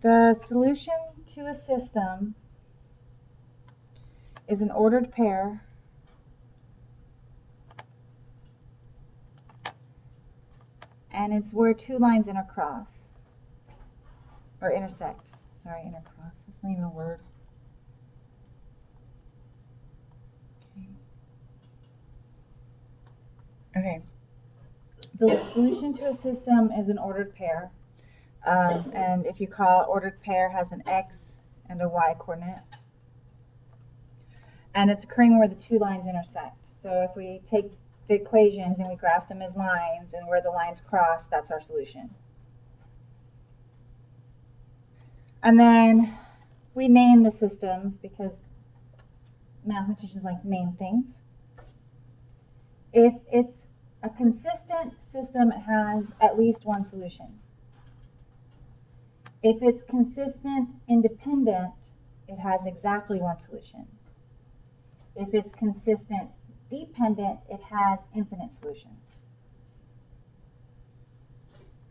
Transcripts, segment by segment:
The solution to a system is an ordered pair and it's where two lines intercross or intersect. Sorry, intercross. That's not even a word. Okay. The solution to a system is an ordered pair. And if you call ordered pair has an x and a y coordinate. And it's occurring where the two lines intersect. So if we take the equations and we graph them as lines, and where the lines cross, that's our solution. And then we name the systems because mathematicians like to name things. If it's a consistent system, it has at least one solution. If it's consistent independent, it has exactly one solution. If it's consistent dependent, it has infinite solutions.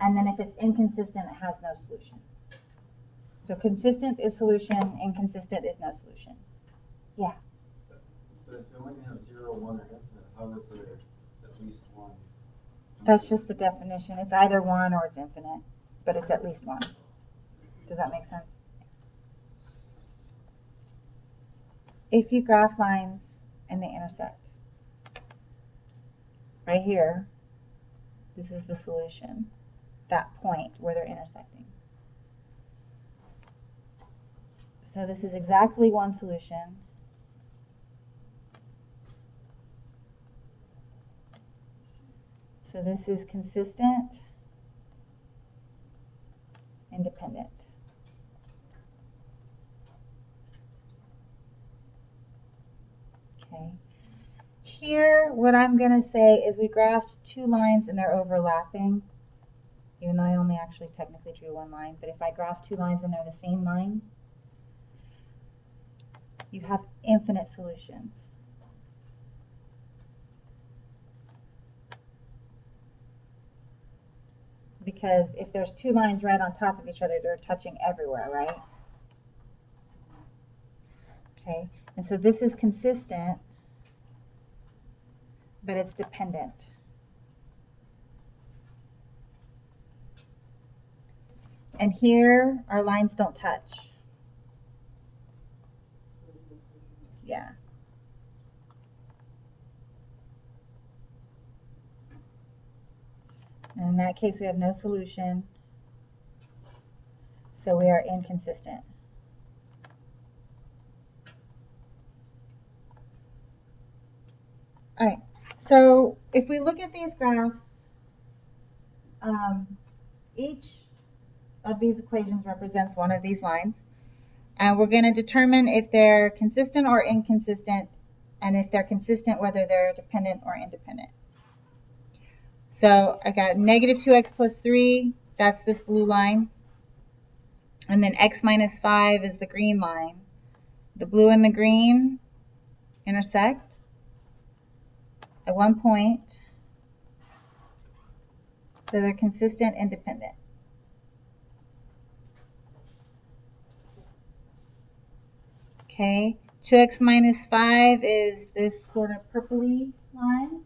And then if it's inconsistent, it has no solution. So consistent is solution, inconsistent is no solution. Yeah? But if you only have 0, 1, or infinite, how is there at least one? That's just the definition. It's either one or it's infinite, but it's at least one. Does that make sense? If you graph lines and they intersect, right here, this is the solution, that point where they're intersecting. So this is exactly one solution. So this is consistent, independent. Okay. Here, what I'm going to say is we graphed two lines and they're overlapping, even though I only actually technically drew one line. But if I graph two lines and they're the same line, you have infinite solutions. Because if there's two lines right on top of each other, they're touching everywhere, right? Okay, and so this is consistent, but it's dependent. And here, our lines don't touch. Yeah. And in that case, we have no solution, so we are inconsistent. All right, so if we look at these graphs, each of these equations represents one of these lines. And we're going to determine if they're consistent or inconsistent, and if they're consistent, whether they're dependent or independent. So I got negative 2x plus 3, that's this blue line. And then x minus 5 is the green line. The blue and the green intersect at one point. So they're consistent, independent. Okay, 2x minus 5 is this sort of purpley line.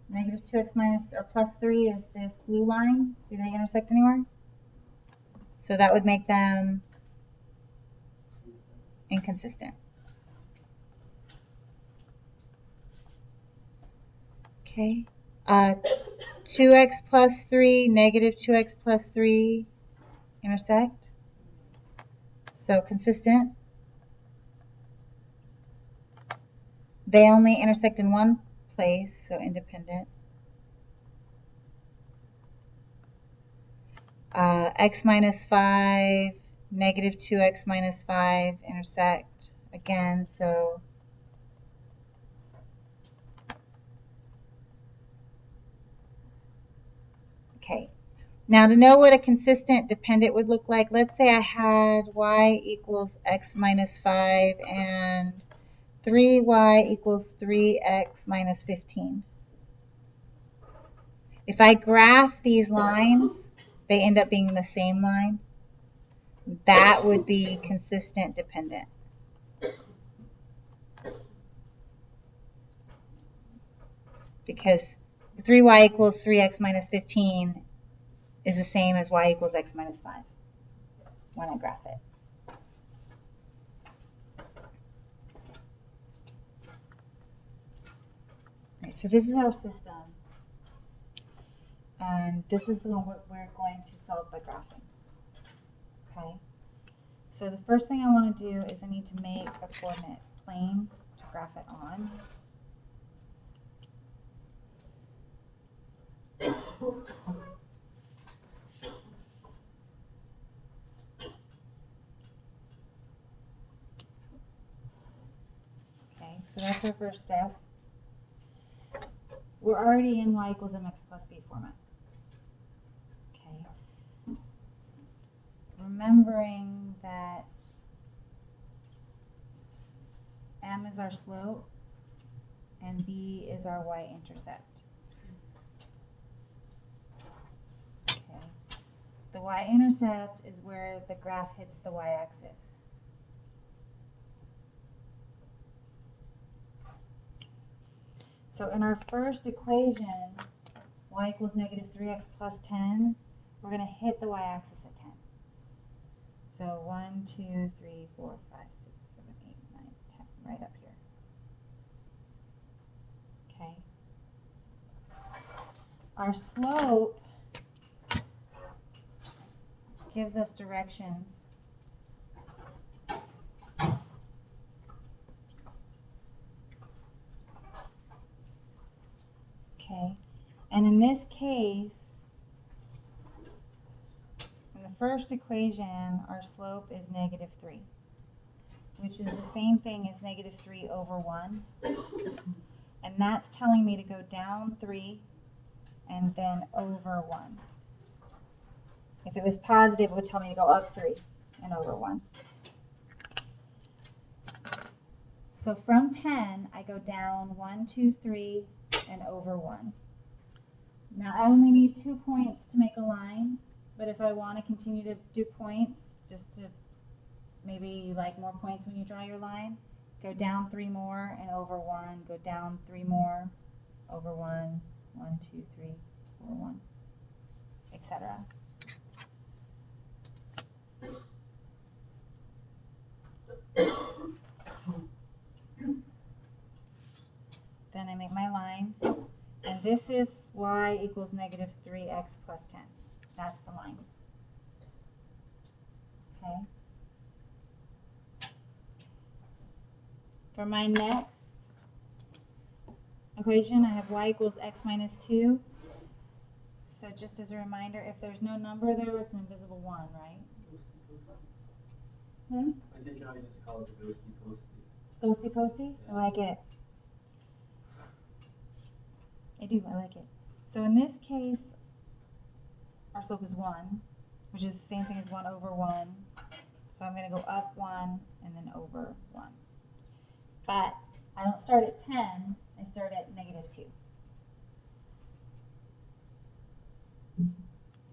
Negative 2x minus or plus 3 is this blue line. Do they intersect anywhere? So that would make them inconsistent. Okay, 2x plus 3, negative 2x plus 3 intersect. So consistent. They only intersect in one place, so independent. X minus 5, negative 2x minus 5 intersect again, so okay. Now to know what a consistent dependent would look like, let's say I had y equals x minus 5 and 3y equals 3x minus 15. If I graph these lines, they end up being the same line. that would be consistent dependent. Because 3y equals 3x minus 15 is the same as y equals x minus 5 when I graph it. Right, so this is our system. And this is the one we're going to solve by graphing. Okay? So the first thing I want to do is I need to make a coordinate plane to graph it on. Okay, so that's our first step. We're already in y equals mx plus b format. Okay. Remembering that m is our slope and b is our y-intercept. Okay. The y-intercept is where the graph hits the y-axis. So in our first equation, y equals negative 3x plus 10, we're going to hit the y-axis at 10. So 1, 2, 3, 4, 5, 6, 7, 8, 9, 10, right up here. Okay. Our slope gives us directions. Okay. And in this case, in the first equation, our slope is negative 3, which is the same thing as negative 3 over 1. And that's telling me to go down 3 and then over 1. If it was positive, it would tell me to go up 3 and over 1. So from 10, I go down 1, 2, 3, and over 1. Now I only need 2 points to make a line, but if I want to continue to do points, just to maybe you like more points when you draw your line, go down 3 more and over 1, go down 3 more, over 1, 1, 2, 3, over 1, etc. Then I make my line, and this is y equals negative 3x plus 10. That's the line. Okay. For my next equation, I have y equals x minus 2. So just as a reminder, if there's no number there, it's an invisible 1, right? I think I just call it the ghosty posty. Ghosty posty? I like it. I do, I like it. So in this case, our slope is 1, which is the same thing as 1 over 1. So I'm going to go up 1 and then over 1. But I don't start at 10, I start at negative 2.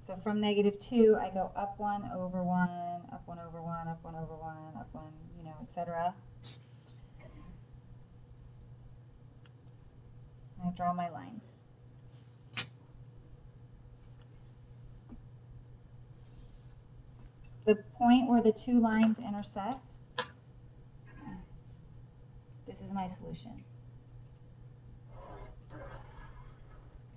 So from negative 2, I go up 1 over 1, up 1 over 1, up 1 over 1, up 1, etc. And I draw my line. The point where the two lines intersect, this is my solution.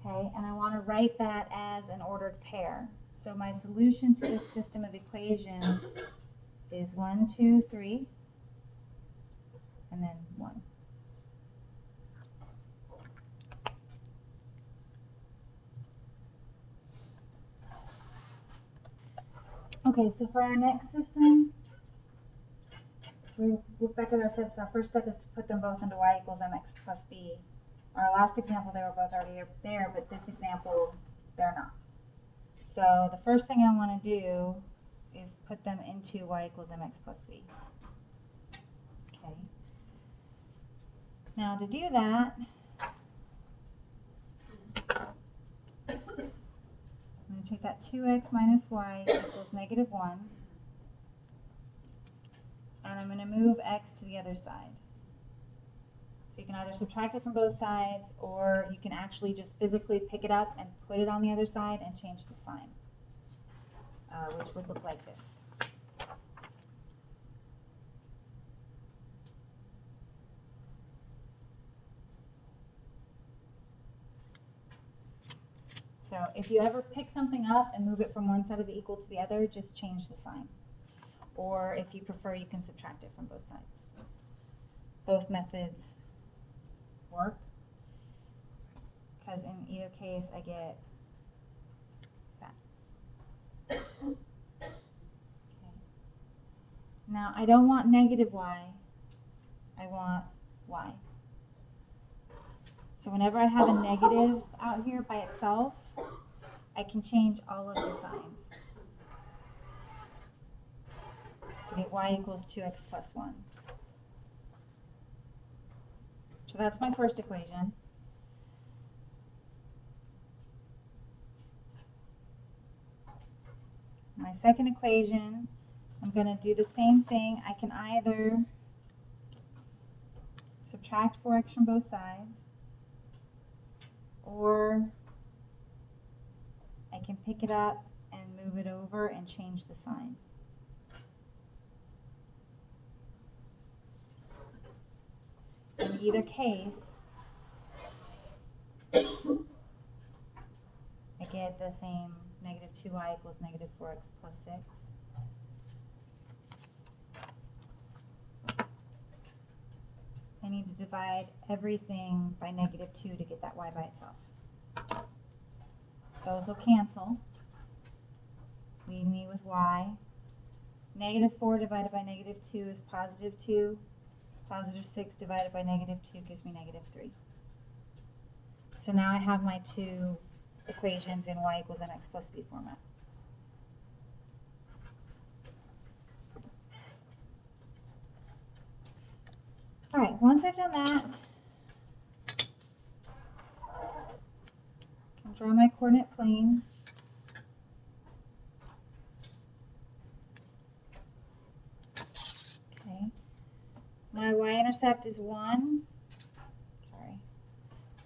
Okay, and I want to write that as an ordered pair. So my solution to this system of equations is 1, 2, 3, and then 1. Okay, so for our next system, we look back at our steps. Our first step is to put them both into y equals mx plus b. Our last example, they were both already there, but this example, they're not. So the first thing I want to do is put them into y equals mx plus b. Okay. Now to do that, I'm going to take that 2x minus y equals negative 1. and I'm going to move x to the other side. So you can either subtract it from both sides, or you can actually just physically pick it up and put it on the other side and change the sign, which would look like this. So if you ever pick something up and move it from one side of the equal to the other, just change the sign. Or if you prefer, you can subtract it from both sides. Both methods work, because in either case I get that. Okay. Now I don't want negative y, I want y. So whenever I have a negative out here by itself, I can change all of the signs to get y equals 2x plus 1. So that's my first equation. My second equation, I'm going to do the same thing. I can either subtract 4x from both sides, or I can pick it up and move it over and change the sign. In either case, I get the same negative 2y equals negative 4x plus 6. I need to divide everything by negative 2 to get that y by itself. Those will cancel, leave me with y. Negative 4 divided by negative 2 is positive 2. Positive 6 divided by negative 2 gives me negative 3. So now I have my two equations in y equals mx plus b format. All right, once I've done that, I can draw my coordinate plane. Okay. My y-intercept is 1. Sorry.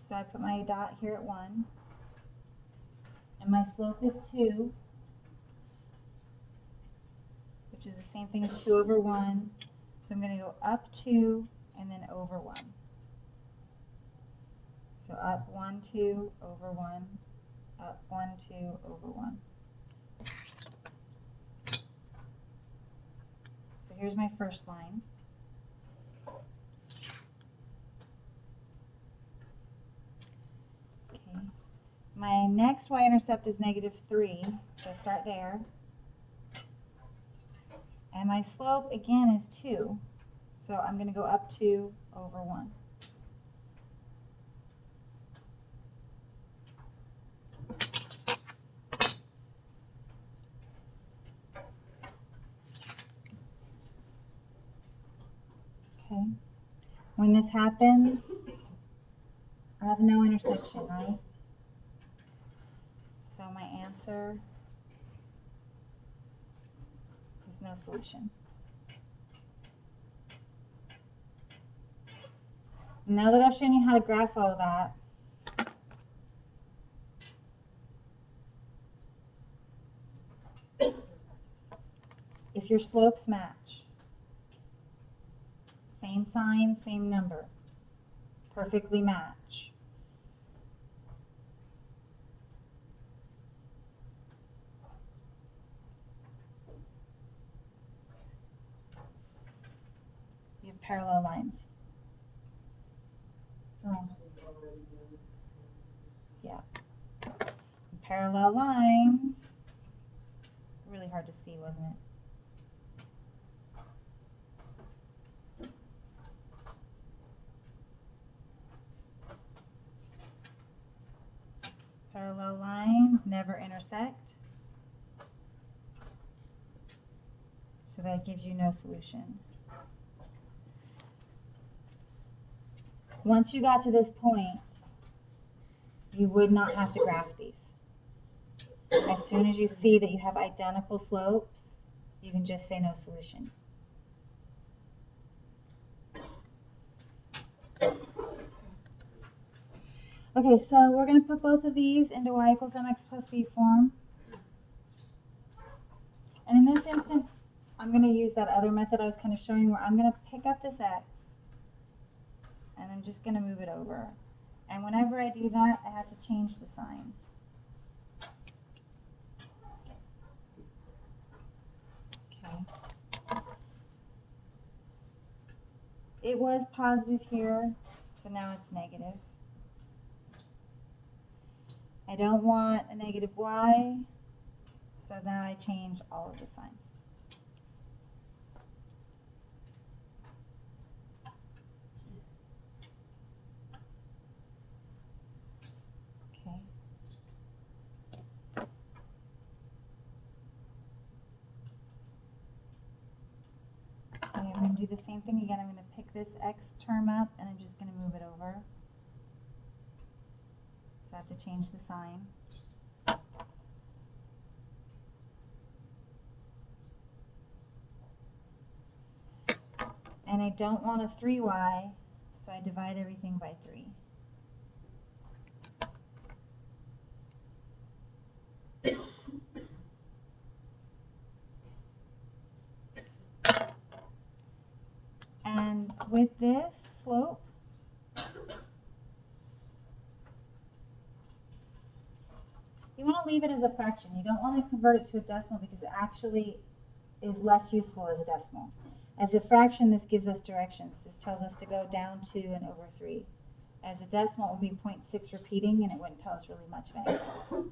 So I put my dot here at 1. And my slope is 2, which is the same thing as 2 over 1. So I'm going to go up 2 and then over 1. So up 1, 2, over 1, up 1, 2, over 1. So here's my first line. Okay. My next y-intercept is negative 3, so I start there. And my slope, again, is 2, so I'm going to go up 2 over 1. Okay. When this happens, I have no intersection, right? So my answer is no solution. Now that I've shown you how to graph all of that, if your slopes match, same sign, same number, perfectly match, you have parallel lines. Oh. Yeah. Parallel lines. Really hard to see, wasn't it? Parallel lines never intersect. So that gives you no solution. Once you got to this point, you would not have to graph these. As soon as you see that you have identical slopes, you can just say no solution. Okay, so we're going to put both of these into y equals mx plus b form. And in this instance, I'm going to use that other method I was kind of showing where I'm going to pick up this x and I'm just going to move it over. And whenever I do that, I have to change the sign. Okay. It was positive here, so now it's negative. I don't want a negative y, so now I change all of the signs. Okay. Okay, I'm going to do the same thing again. I'm going to pick this x term up and I'm just going to move it over. So I have to change the sign. And I don't want a 3y, so I divide everything by 3. And with this slope, you want to leave it as a fraction. You don't want to convert it to a decimal because it actually is less useful as a decimal. As a fraction, this gives us directions. This tells us to go down 2 and over 3. As a decimal, it would be 0.6 repeating, and it wouldn't tell us really much of anything.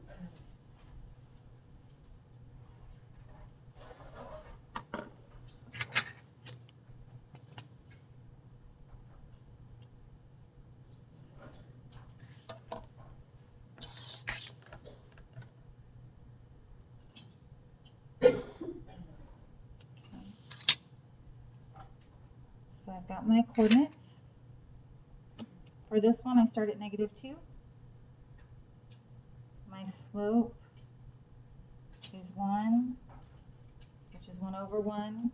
So I've got my coordinates. For this one, I start at -2. My slope is 1, which is 1 over 1.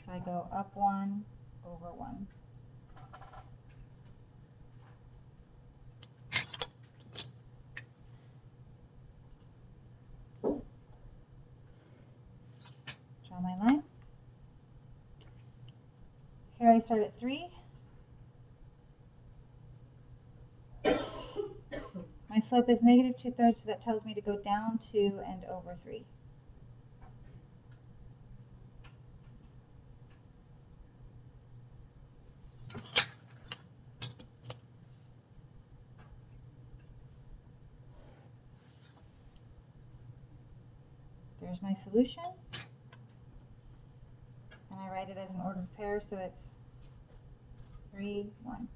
So I go up 1 over 1. Draw my line. Here I start at 3. My slope is -2/3, so that tells me to go down 2 and over 3. There's my solution. And I write it as an ordered pair, so it's 3, 1.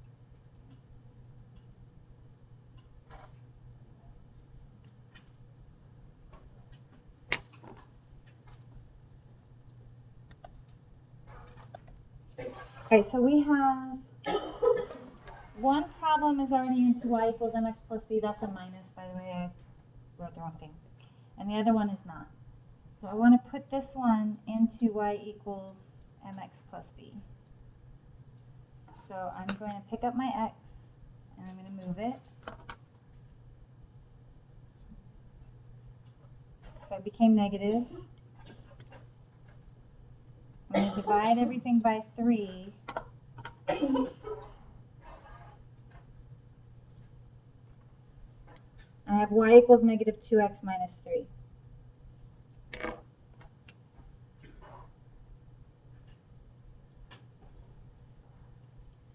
Alright, so we have one problem is already into y equals mx plus b. That's a minus, by the way. I wrote the wrong thing. And the other one is not. So I want to put this one into y equals mx plus b. So I'm going to pick up my x, and I'm going to move it. So it became negative. I'm going to divide everything by 3. I have y equals -2x minus 3.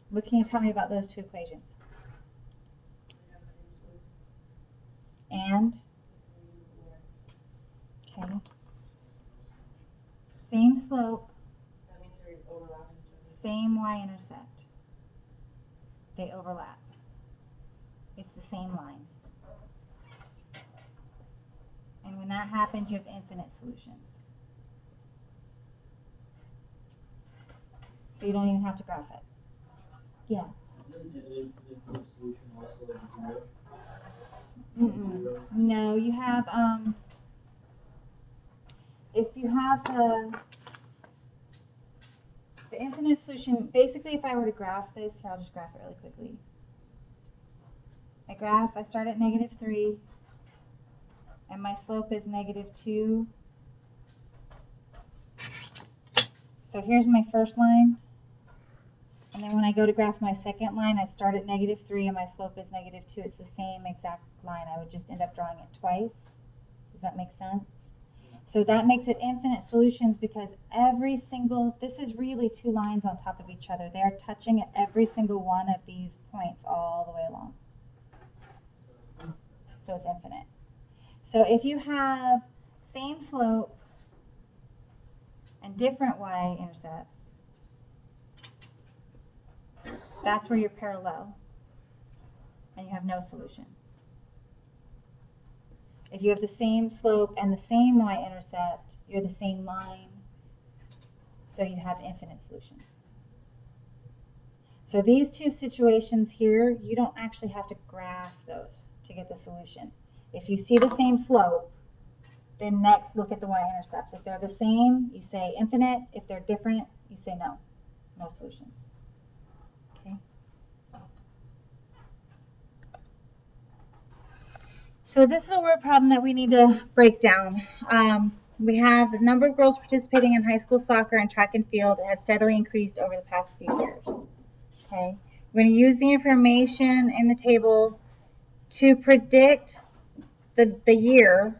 What can you tell me about those two equations? And? Okay. Same slope. That means they're overlapping. Same y-intercept. They overlap. It's the same line. And when that happens, you have infinite solutions. So you don't even have to graph it. Yeah. Isn't an infinite solution also like 0? No, you have, if you have The infinite solution, basically if I were to graph this, here I'll just graph it really quickly. I start at -3, and my slope is -2. So here's my first line. And then when I go to graph my second line, I start at -3 and my slope is -2. It's the same exact line. I would just end up drawing it twice. Does that make sense? So that makes it infinite solutions because this is really two lines on top of each other. They are touching at every single one of these points all the way along. So it's infinite. So if you have same slope and different y-intercepts, that's where you're parallel and you have no solution. If you have the same slope and the same y-intercept, you're the same line, so you have infinite solutions. So these two situations here, you don't actually have to graph those to get the solution. If you see the same slope, then next look at the y-intercepts. If they're the same, you say infinite. If they're different, you say no solutions. Okay. So this is a word problem that we need to break down. We have the number of girls participating in high school soccer and track and field has steadily increased over the past few years. Okay, we're going to use the information in the table to predict the year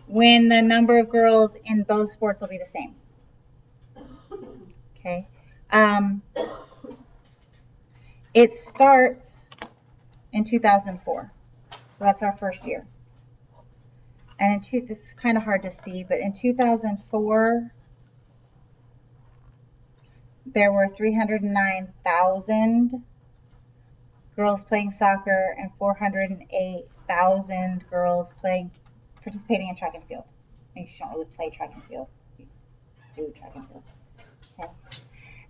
when the number of girls in both sports will be the same. Okay, it starts in 2004, so that's our first year. And it's kind of hard to see, but in 2004, there were 309,000 girls playing soccer and 408,000 girls participating in track and field. You don't really play track and field. You do track and field. Okay.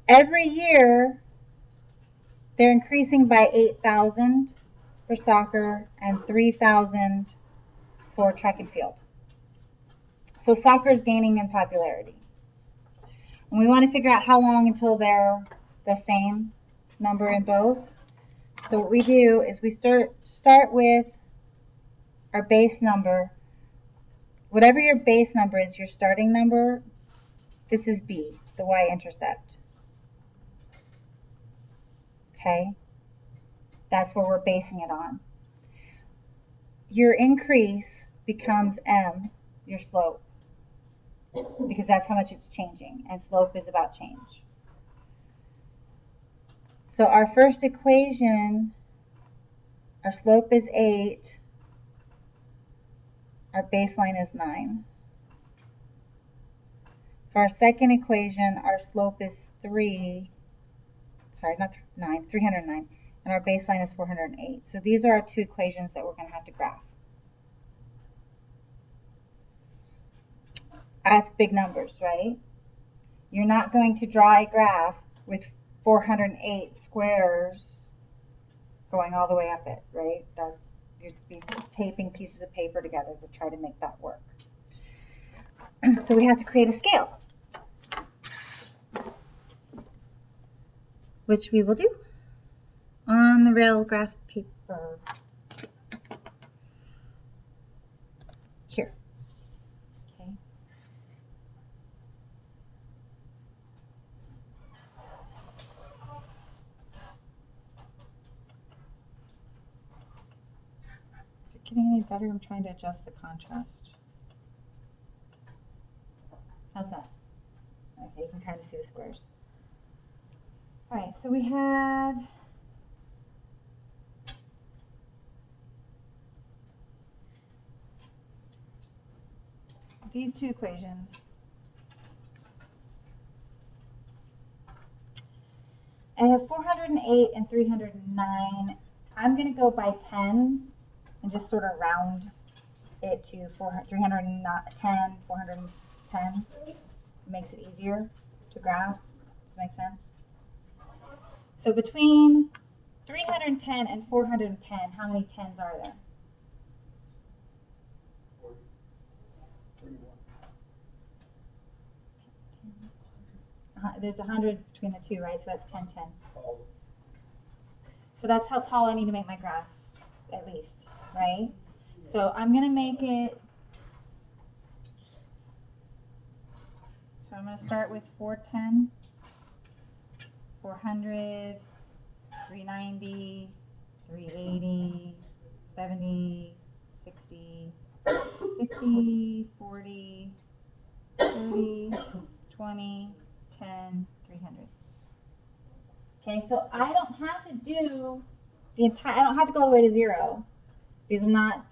Every year, they're increasing by 8,000 for soccer and 3,000 for track and field. So soccer is gaining in popularity. And we want to figure out how long until they're the same number in both. So what we do is we start with our base number. Whatever your base number is, your starting number, this is B, the y-intercept. Okay? That's where we're basing it on. Your increase becomes M, your slope, because that's how much it's changing, and slope is about change. So our first equation, our slope is 8, our baseline is 9. For our second equation, our slope is 309, and our baseline is 408. So these are our two equations that we're going to have to graph. That's big numbers, right? You're not going to draw a graph with 408 squares going all the way up it, right? You'd be taping pieces of paper together to try to make that work. So we have to create a scale, which we will do on the rail graph paper here. Okay. Is it getting any better? I'm trying to adjust the contrast. How's that? Okay, you can kind of see the squares. All right, so we had these two equations. I have 408 and 309. I'm going to go by tens and just sort of round it to 310, 410. It makes it easier to graph. Does that make sense? So between 310 and 410, how many tens are there? 40. 31. there's 100 between the two, right? So that's 10 tenths. So that's how tall I need to make my graph, at least, right? So I'm going to make it, so I'm going to start with 410, 400, 390, 380, 70, 60, 50, 40, 30, 20, 10, 300. Okay, so I don't have to do the entire, I don't have to go all the way to 0 because I'm not,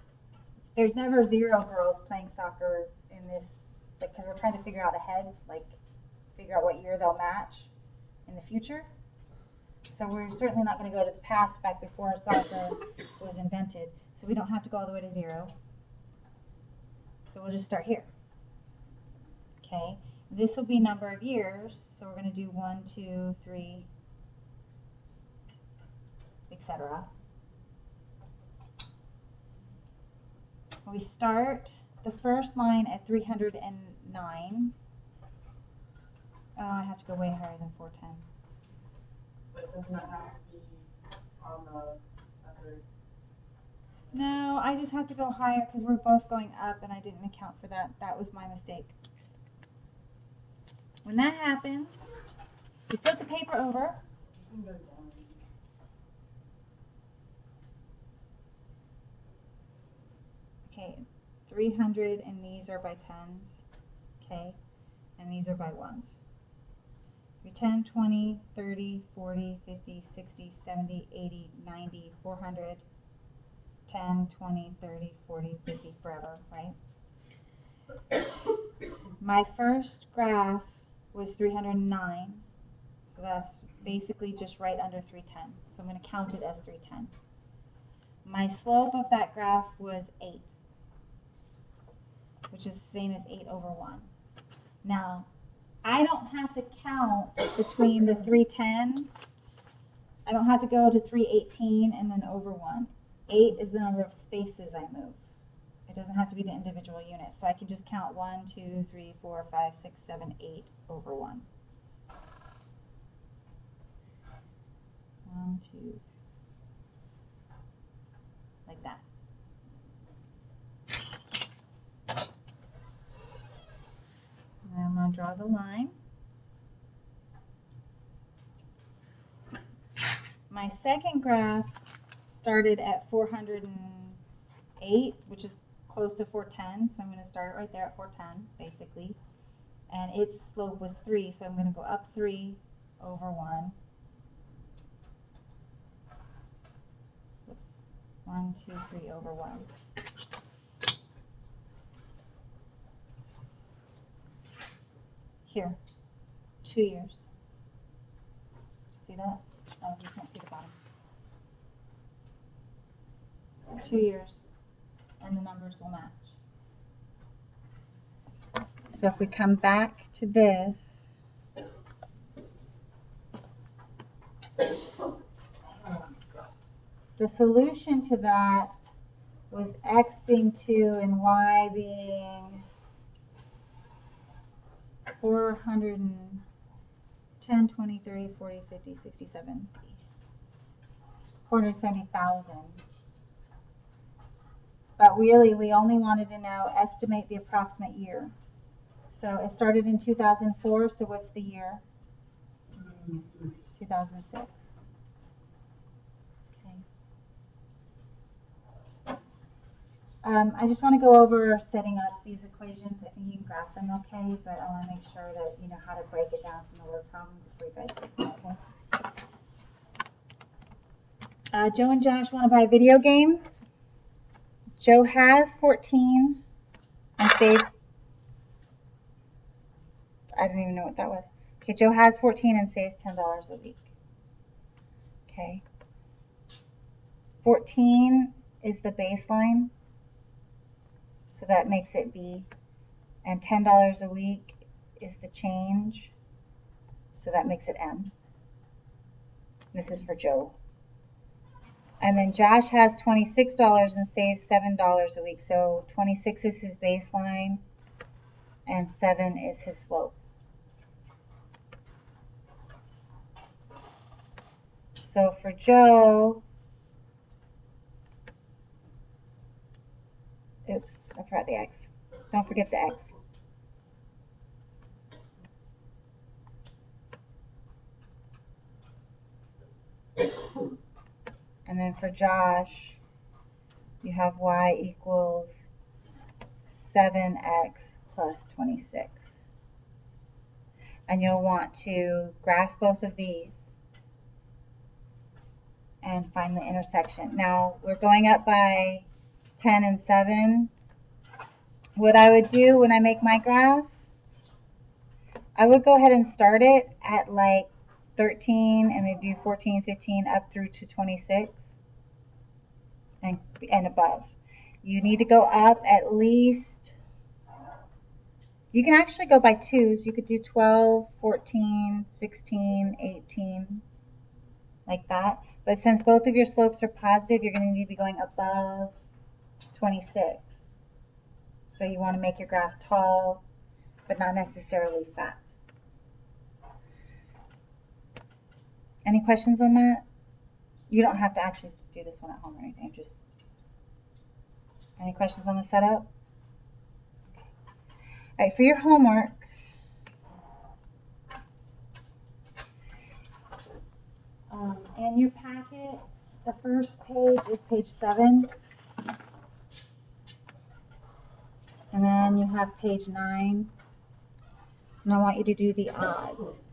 there's never 0 girls playing soccer in this, like, because we're trying to figure out ahead, like, figure out what year they'll match in the future. So we're certainly not going to go to the past, back before soccer was invented. So we don't have to go all the way to 0. So we'll just start here. Okay, this will be number of years. So we're going to do 1, 2, 3, etc. We start the first line at 309. Oh, I have to go way higher than 410. But doesn't that have to be on the other? No, I just have to go higher because we're both going up and I didn't account for that. That was my mistake. When that happens, you flip the paper over. You can go down. Okay, 300 and these are by tens. Okay, and these are by ones. 10, 20, 30, 40, 50, 60, 70, 80, 90, 400, 10, 20, 30, 40, 50, forever, right? My first graph was 309, so that's basically just right under 310. So I'm going to count it as 310. My slope of that graph was 8, which is the same as 8 over 1. Now, I don't have to count between the 310. I don't have to go to 318 and then over 1. 8 is the number of spaces I move. It doesn't have to be the individual units. So I can just count 1, 2, 3, 4, 5, 6, 7, 8 over 1. 1, 2, like that. And I'm going to draw the line. My second graph started at 408, which is close to 410, so I'm going to start right there at 410, basically. And its slope was 3, so I'm going to go up 3 over 1. Oops. 1, 2, 3 over 1. Here, 2 years. See that? Oh, you can't see the bottom. 2 years, and the numbers will match. So if we come back to this, the solution to that was x being 2 and y being 410, 20, 30, 40, 50, 60, 70. 470,000. But really, we only wanted to know, estimate the approximate year. So it started in 2004, so what's the year? 2006. Okay. I just want to go over setting up these equations. I think you can graph them okay, but I want to make sure that you know how to break it down from the word problem before you guys get it, okay? Joe and Josh want to buy video games. Joe has 14 and saves, I don't even know what that was. Okay, Joe has 14 and saves $10 a week. Okay. 14 is the baseline, so that makes it B. And $10 a week is the change, so that makes it M. This is for Joe. And then Josh has $26 and saves $7 a week, so 26 is his baseline and 7 is his slope. So for Joe, oops, I forgot the X. Don't forget the X. And then for Josh, you have y equals 7x plus 26. And you'll want to graph both of these and find the intersection. Now, we're going up by 10 and 7. What I would do when I make my graph, I would go ahead and start it at like 13 and then do 14, 15 up through to 26 and above. You need to go up at least, you can actually go by twos. You could do 12, 14, 16, 18, like that. But since both of your slopes are positive, you're going to need to be going above 26. So you want to make your graph tall, but not necessarily fat. Any questions on that? You don't have to actually do this one at home or anything. Just any questions on the setup? Okay. All right, for your homework, in your packet, the first page is page 7. And then you have page 9. And I want you to do the odds.